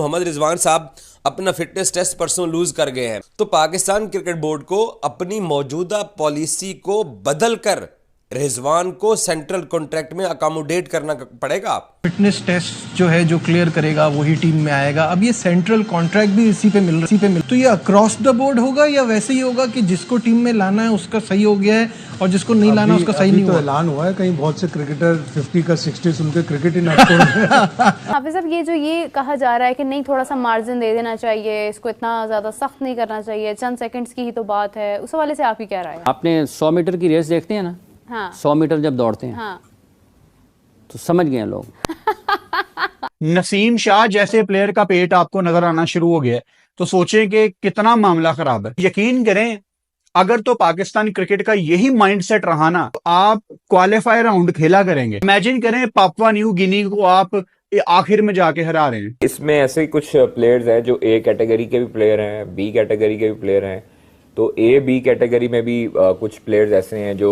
मोहम्मद रिजवान साहब अपना fitness test परसों लूज कर गए हैं, तो पाकिस्तान क्रिकेट बोर्ड को अपनी मौजूदा पॉलिसी को बदलकर रिजवान को सेंट्रल कॉन्ट्रैक्ट में अकोमोडेट करना पड़ेगा। फिटनेस टेस्ट जो है जो क्लियर करेगा वही टीम में आएगा। अब ये सेंट्रल कॉन्ट्रैक्ट भी इसी पे मिल तो ये अक्रॉस द बोर्ड होगा या वैसे ही होगा कि जिसको टीम में लाना है उसका सही हो गया है और जिसको नहीं लाना उसका सही नहीं हुआ? ऐलान हुआ है, कहीं बहुत से क्रिकेटर 50 का 60 सुन के क्रिकेट ही ना छोड़। हाफिज साहब, ये जो ये कहा जा रहा है कि नहीं थोड़ा सा मार्जिन दे देना चाहिए, इसको इतना ज़्यादा सख्त नहीं करना चाहिए, चंद सेकंड्स की ही तो बात है, उस हवाले से आप ही क्या राय है? आपने 100 मीटर की रेस देखते हैं ना? हाँ। 100 मीटर जब दौड़ते हैं हाँ। तो समझ गए लोग। नसीम शाह जैसे प्लेयर का पेट आपको नजर आना शुरू हो गया है तो सोचें कि कितना मामला खराब है। यकीन करें, अगर तो पाकिस्तान क्रिकेट का यही माइंडसेट रहा ना तो आप क्वालिफायर राउंड खेला करेंगे। इमेजिन करें पापुआ न्यू गिनी को आप आखिर में जाके हरा रहे हैं। इसमें ऐसे कुछ प्लेयर्स हैं जो ए कैटेगरी के भी प्लेयर हैं, बी कैटेगरी के भी प्लेयर हैं। तो ए बी कैटेगरी में भी कुछ प्लेयर्स ऐसे हैं जो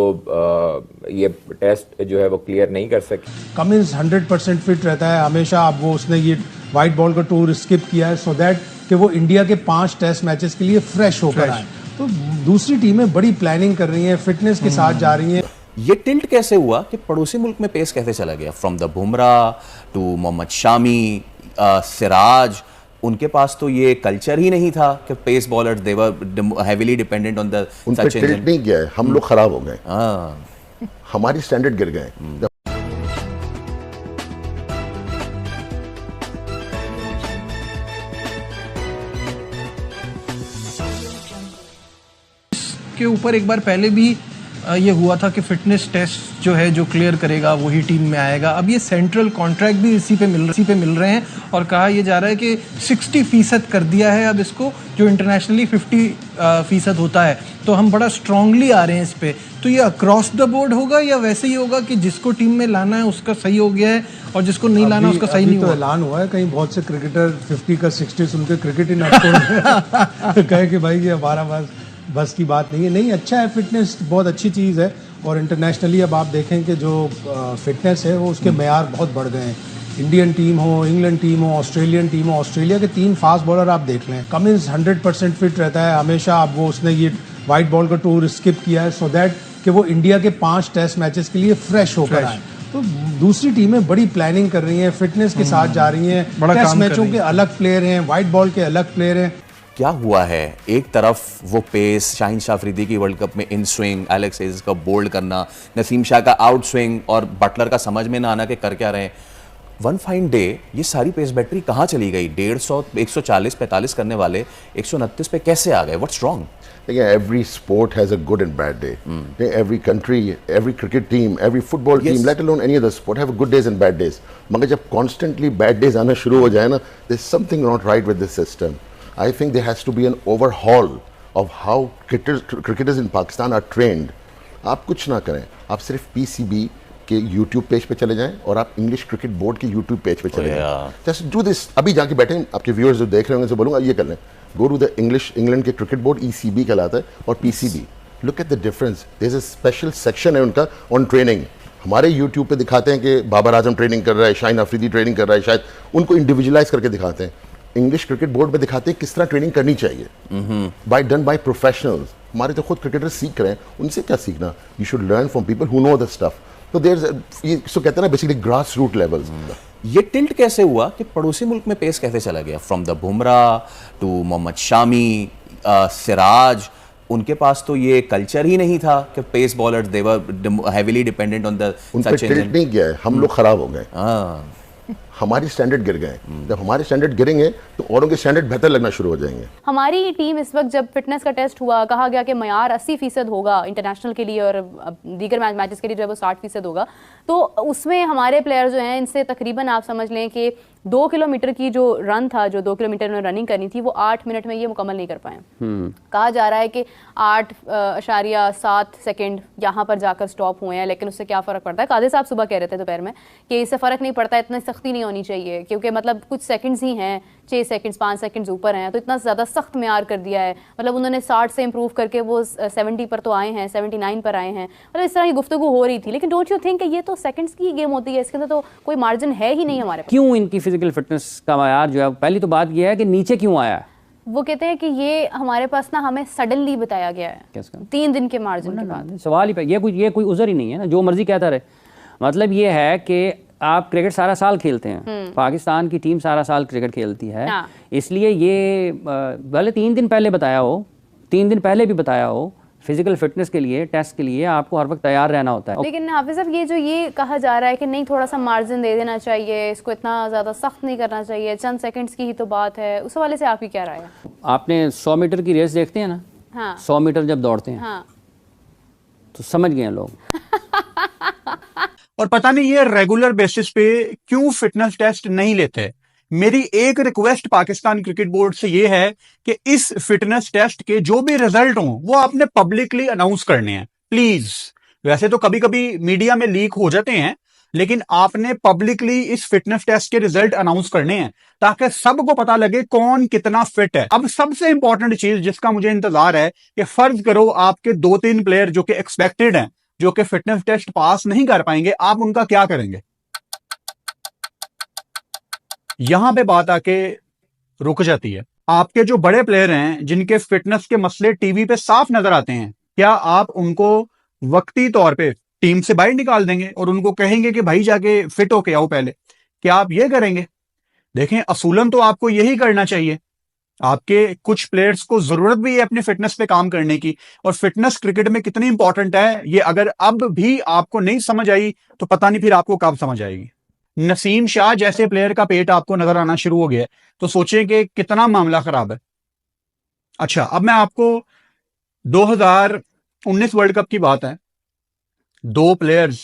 ये टेस्ट जो है वो क्लियर नहीं कर सके। कमिंस 100% फिट रहता है हमेशा। अब वो उसने ये वाइट बॉल का टूर स्किप किया है सो दैट कि वो इंडिया के 5 टेस्ट मैचेस के लिए फ्रेश होकर आए। तो दूसरी टीमें बड़ी प्लानिंग कर रही हैं, फिटनेस के साथ जा रही हैं। ये टिल्ट कैसे हुआ कि पड़ोसी मुल्क में पेस कैसे चला गया? From the Bumrah to Mohammed Shami, Siraj, उनके पास तो ये कल्चर ही नहीं था कि pace bowlers they were heavily dependent on the such tilt नहीं गया है, हम लोग खराब हो गए, हमारी स्टैंडर्ड गिर गए। के ऊपर एक बार पहले भी ये हुआ था कि फिटनेस टेस्ट जो है जो क्लियर करेगा वही टीम में आएगा। अब ये सेंट्रल कॉन्ट्रैक्ट भी इसी पे मिल रहे हैं और कहा यह जा रहा है कि 60% कर दिया है अब इसको, जो इंटरनेशनली 50% होता है। तो हम बड़ा स्ट्रांगली आ रहे हैं इस पे। तो ये अक्रॉस द बोर्ड होगा या वैसे ही होगा कि जिसको टीम में लाना है उसका सही हो गया है और जिसको नहीं लाना उसका सही नहीं हुआ? ऐलान हुआ है, कहीं बहुत से क्रिकेटर 50 का 60 सुन के क्रिकेट ही ना छोड़ कहे कि भाई ये हमारा बस की बात नहीं है। नहीं, अच्छा है, फिटनेस बहुत अच्छी चीज़ है और इंटरनेशनली अब आप देखें कि जो फिटनेस है वो उसके मेयार बहुत बढ़ गए हैं। इंडियन टीम हो, इंग्लैंड टीम हो, ऑस्ट्रेलियन टीम हो, ऑस्ट्रेलिया के 3 फास्ट बॉलर आप देख लें। कमिंस 100% फिट रहता है हमेशा। अब वो उसने ये वाइट बॉल का टूर स्किप किया है सो दैट कि वो इंडिया के 5 टेस्ट मैचेस के लिए फ्रेश होकर आए। तो दूसरी टीमें बड़ी प्लानिंग कर रही हैं, फिटनेस के साथ जा रही हैं। टेस्ट मैचों के अलग प्लेयर हैं, वाइट बॉल के अलग प्लेयर हैं। क्या हुआ है? एक तरफ वो पेस, शाहीन शाह अफरीदी की वर्ल्ड कप में इन स्विंग, एलेक्स हेज का बोल्ड करना, नसीम शाह का आउट स्विंग और बटलर का समझ में ना आना कि कर क्या रहे हैं। वन फाइन डे ये सारी पेस बैटरी कहाँ चली गई? 150, 140, 45 करने वाले 129 पे कैसे आ गए? What's wrong? देखिए, every sport has a good and bad day. Every country, every cricket team, every football team, let alone any other sport, have good days and bad days. मगर जब कॉन्स्टेंटली बैड डेज आना शुरू हो जाए ना, there is something not right with this system. I think there has to be an overhaul of how cricketers in Pakistan are trained. आप कुछ ना करें, आप सिर्फ PCB के YouTube पेज पे चले जाएं और आप इंग्लिश क्रिकेट बोर्ड के YouTube पेज पे चले जाएं। Just do this। अभी जाके बैठे, आपके व्यूअर्स जो देख रहे होंगे, बोलूँगा ये कर लें। Go to the इंग्लैंड के क्रिकेट बोर्ड, ECB कहलाता है, और PCB। Look at the difference। There's a special section है उनका on training। हमारे YouTube पे दिखाते हैं कि बाबर आजम ट्रेनिंग कर रहा है, शाहीन अफरीदी ट्रेनिंग कर रहा है, शायद उनको इंडिविजुअलाइज करके दिखाते हैं। इंग्लिश क्रिकेट बोर्ड पे दिखाते हैं किस तरह ट्रेनिंग करनी चाहिए, डन बाय प्रोफेशनल्स। हमारे तो खुद क्रिकेटर सीख रहे हैं, उनसे क्या सीखना? You should learn from people who know the stuff. तो देयर सो कहते हैं ना, बेसिकली ग्रास रूट लेवल्स। ये टिल्ट कैसे हुआ कि पड़ोसी मुल्क में पेस कैसे चला गया? From the Bumrah to Mohammed Shami, Siraj, उनके पास तो ये कल्चर ही नहीं था कि pace bowlers they were heavily dependent on the such tilt नहीं गया है, हम लोग खराब हो गए, हमारी स्टैंडर्ड गिर गए। जब हमारे स्टैंडर्ड गिरेंगे तो औरों के स्टैंडर्ड बेहतर लगना शुरू हो जाएंगे। हमारी टीम इस वक्त जब फिटनेस का टेस्ट हुआ, कहा गया कि मयार 80% होगा इंटरनेशनल के लिए और दीगर मैचेस के लिए जो है वो 60% होगा। तो उसमें हमारे प्लेयर जो हैं इनसे तकरीबन आप समझ लें कि 2 किलोमीटर की जो रन था, जो 2 किलोमीटर में रनिंग करनी थी, वो 8 मिनट में ये मुकम्मल नहीं कर पाए। कहा जा रहा है कि 8.7 सेकेंड यहाँ पर जाकर स्टॉप हुए हैं। लेकिन उससे क्या फ़र्क पड़ता है? कादिर साहब सुबह कह रहे थे दोपहर में कि इससे फ़र्क नहीं पड़ता, इतनी सख्ती नहीं होनी चाहिए, क्योंकि मतलब कुछ सेकंड्स ही हैं, 6 सेकंड्स 5 सेकंड्स ऊपर हैं, तो इतना ज़्यादा सख्त म्यार कर दिया है। मतलब उन्होंने 60 से इम्प्रूव करके वो 70 पर तो आए हैं, 79 पर आए हैं। मतलब इस तरह की गुफ्तगू हो रही थी, लेकिन डोंट यू थिंक ये तो सेकंड्स की गेम होती है, इसके अंदर तो कोई मार्जिन है ही नहीं हमारे पास। क्यों इनकी फिजिकल फिटनेस का म्यार जो है, पहली तो बात यह है कि नीचे क्यों आया है? वो कहते हैं कि ये हमारे पास ना हमें सडनली बताया गया है, किसका? 3 दिन के मार्जिन के बाद। सवाल ही पे ये कोई उज़र ही नहीं है ना, जो मर्जी कहता रहे। मतलब ये है कि आप क्रिकेट सारा साल खेलते हैं, पाकिस्तान की टीम सारा साल क्रिकेट खेलती है, इसलिए ये भले 3 दिन पहले बताया हो, 3 दिन पहले भी बताया हो, फिजिकल फिटनेस के लिए, टेस्ट के लिए आपको हर वक्त तैयार रहना होता है। लेकिन हाफिज साहब, ये जो ये कहा जा रहा है कि नहीं, थोड़ा सा मार्जिन दे देना चाहिए, इसको इतना ज़्यादा सख्त नहीं करना चाहिए, चंद सेकंड्स की ही तो बात है, उस हवाले से आपकी क्या राय है? आपने 100 मीटर की रेस देखते हैं ना, हाँ। 100 मीटर जब दौड़ते हैं, हाँ। तो समझ गए लोग। और पता नहीं ये रेगुलर बेसिस पे क्यों फिटनेस टेस्ट नहीं लेते। मेरी एक रिक्वेस्ट पाकिस्तान क्रिकेट बोर्ड से ये है कि इस फिटनेस टेस्ट के जो भी रिजल्ट हों वो आपने पब्लिकली अनाउंस करने हैं प्लीज। वैसे तो कभी कभी मीडिया में लीक हो जाते हैं, लेकिन आपने पब्लिकली इस फिटनेस टेस्ट के रिजल्ट अनाउंस करने हैं ताकि सबको पता लगे कौन कितना फिट है। अब सबसे इंपॉर्टेंट चीज जिसका मुझे इंतजार है कि फर्ज करो आपके 2-3 प्लेयर जो कि एक्सपेक्टेड हैं, जो कि फिटनेस टेस्ट पास नहीं कर पाएंगे, आप उनका क्या करेंगे? यहां पे बात आके रुक जाती है। आपके जो बड़े प्लेयर हैं जिनके फिटनेस के मसले टीवी पे साफ नजर आते हैं, क्या आप उनको वक्ती तौर पे टीम से बाहर निकाल देंगे और उनको कहेंगे कि भाई जाके फिट होके आओ पहले? क्या आप ये करेंगे? देखें, असूलन तो आपको यही करना चाहिए। आपके कुछ प्लेयर्स को जरूरत भी है अपनी फिटनेस पे काम करने की, और फिटनेस क्रिकेट में कितनी इंपॉर्टेंट है ये अगर अब भी आपको नहीं समझ आई तो पता नहीं फिर आपको कब समझ आएगी। नसीम शाह जैसे प्लेयर का पेट आपको नजर आना शुरू हो गया है तो सोचें कि कितना मामला खराब है। अच्छा, अब मैं आपको 2019 वर्ल्ड कप की बात है। 2 प्लेयर्स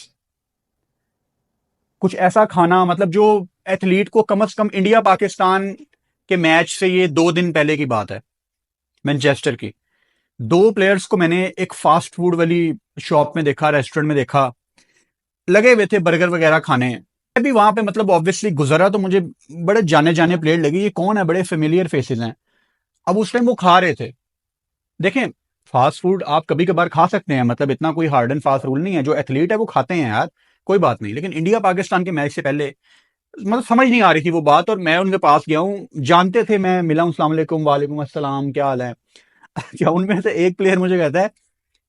कुछ ऐसा खाना, मतलब जो एथलीट को कम से कम इंडिया पाकिस्तान के मैच से, ये 2 दिन पहले की बात है, मैनचेस्टर की, 2 प्लेयर्स को मैंने एक फास्ट फूड वाली शॉप में देखा, रेस्टोरेंट में देखा, लगे हुए थे बर्गर वगैरह खाने। मैं भी वहां पे मतलब ऑब्वियसली गुजरा तो मुझे बड़े जाने जाने प्लेयर लगे, ये कौन है, बड़े फेमिलियर फेसेस हैं। अब उस टाइम वो खा रहे थे। देखें, फास्ट फूड आप कभी कभार खा सकते हैं, मतलब इतना कोई हार्ड एंड फास्ट रूल नहीं है, जो एथलीट है वो खाते हैं यार, कोई बात नहीं। लेकिन इंडिया पाकिस्तान के मैच से पहले मतलब समझ नहीं आ रही थी वो बात, और मैं उनके पास गया हूँ, जानते थे, मैं मिला हूँ, अस्सलाम वालेकुम, वालेकुम अस्सलाम, क्या हाल है। अच्छा, उनमें से एक प्लेयर मुझे कहता है,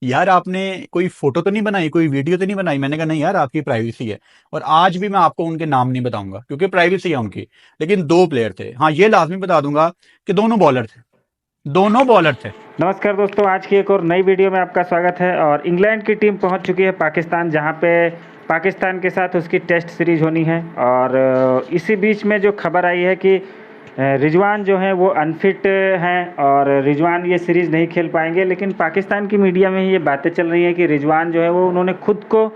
यार आपने कोई फोटो तो नहीं बनाई, कोई वीडियो तो नहीं बनाई? मैंने कहा नहीं यार, आपकी प्राइवेसी है। और आज भी मैं आपको उनके नाम नहीं बताऊंगा क्योंकि प्राइवेसी है उनकी। लेकिन 2 प्लेयर थे, हाँ ये लाजमी बता दूंगा कि दोनों बॉलर थे, दोनों बॉलर थे। नमस्कार दोस्तों, आज की एक और नई वीडियो में आपका स्वागत है। और इंग्लैंड की टीम पहुंच चुकी है पाकिस्तान, जहां पे पाकिस्तान के साथ उसकी टेस्ट सीरीज होनी है। और इसी बीच में जो खबर आई है कि रिजवान जो है वो अनफिट हैं और रिजवान ये सीरीज़ नहीं खेल पाएंगे। लेकिन पाकिस्तान की मीडिया में ये बातें चल रही हैं कि रिजवान जो है वो उन्होंने खुद को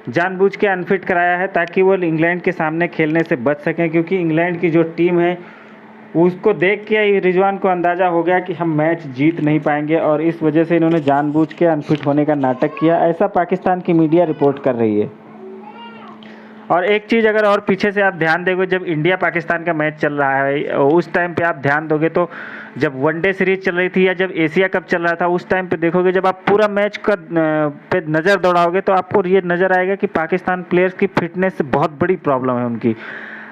जानबूझ के अनफिट कराया है ताकि वो इंग्लैंड के सामने खेलने से बच सकें, क्योंकि इंग्लैंड की जो टीम है उसको देख के रिजवान को अंदाज़ा हो गया कि हम मैच जीत नहीं पाएंगे, और इस वजह से इन्होंने जानबूझ के अनफिट होने का नाटक किया, ऐसा पाकिस्तान की मीडिया रिपोर्ट कर रही है। और एक चीज़ अगर और पीछे से आप ध्यान दोगे, जब इंडिया पाकिस्तान का मैच चल रहा है उस टाइम पे आप ध्यान दोगे तो जब वनडे सीरीज चल रही थी या जब एशिया कप चल रहा था उस टाइम पे देखोगे, जब आप पूरा मैच का पे नज़र दौड़ाओगे तो आपको ये नज़र आएगा कि पाकिस्तान प्लेयर्स की फिटनेस से बहुत बड़ी प्रॉब्लम है उनकी।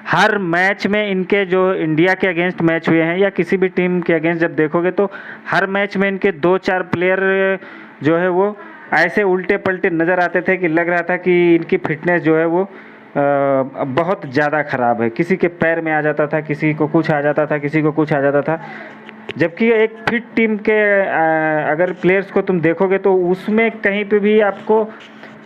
हर मैच में इनके जो इंडिया के अगेंस्ट मैच हुए हैं या किसी भी टीम के अगेंस्ट जब देखोगे तो हर मैच में इनके 2-4 प्लेयर जो है वो ऐसे उल्टे पलटे नज़र आते थे कि लग रहा था कि इनकी फिटनेस जो है वो बहुत ज़्यादा ख़राब है। किसी के पैर में आ जाता था, किसी को कुछ आ जाता था, किसी को कुछ आ जाता था। जबकि एक फिट टीम के अगर प्लेयर्स को तुम देखोगे तो उसमें कहीं पे भी आपको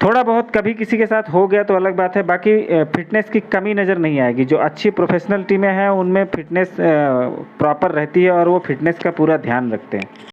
थोड़ा बहुत कभी किसी के साथ हो गया तो अलग बात है, बाकी फिटनेस की कमी नज़र नहीं आएगी। जो अच्छी प्रोफेशनल टीमें हैं उनमें फिटनेस प्रॉपर रहती है और वो फिटनेस का पूरा ध्यान रखते हैं।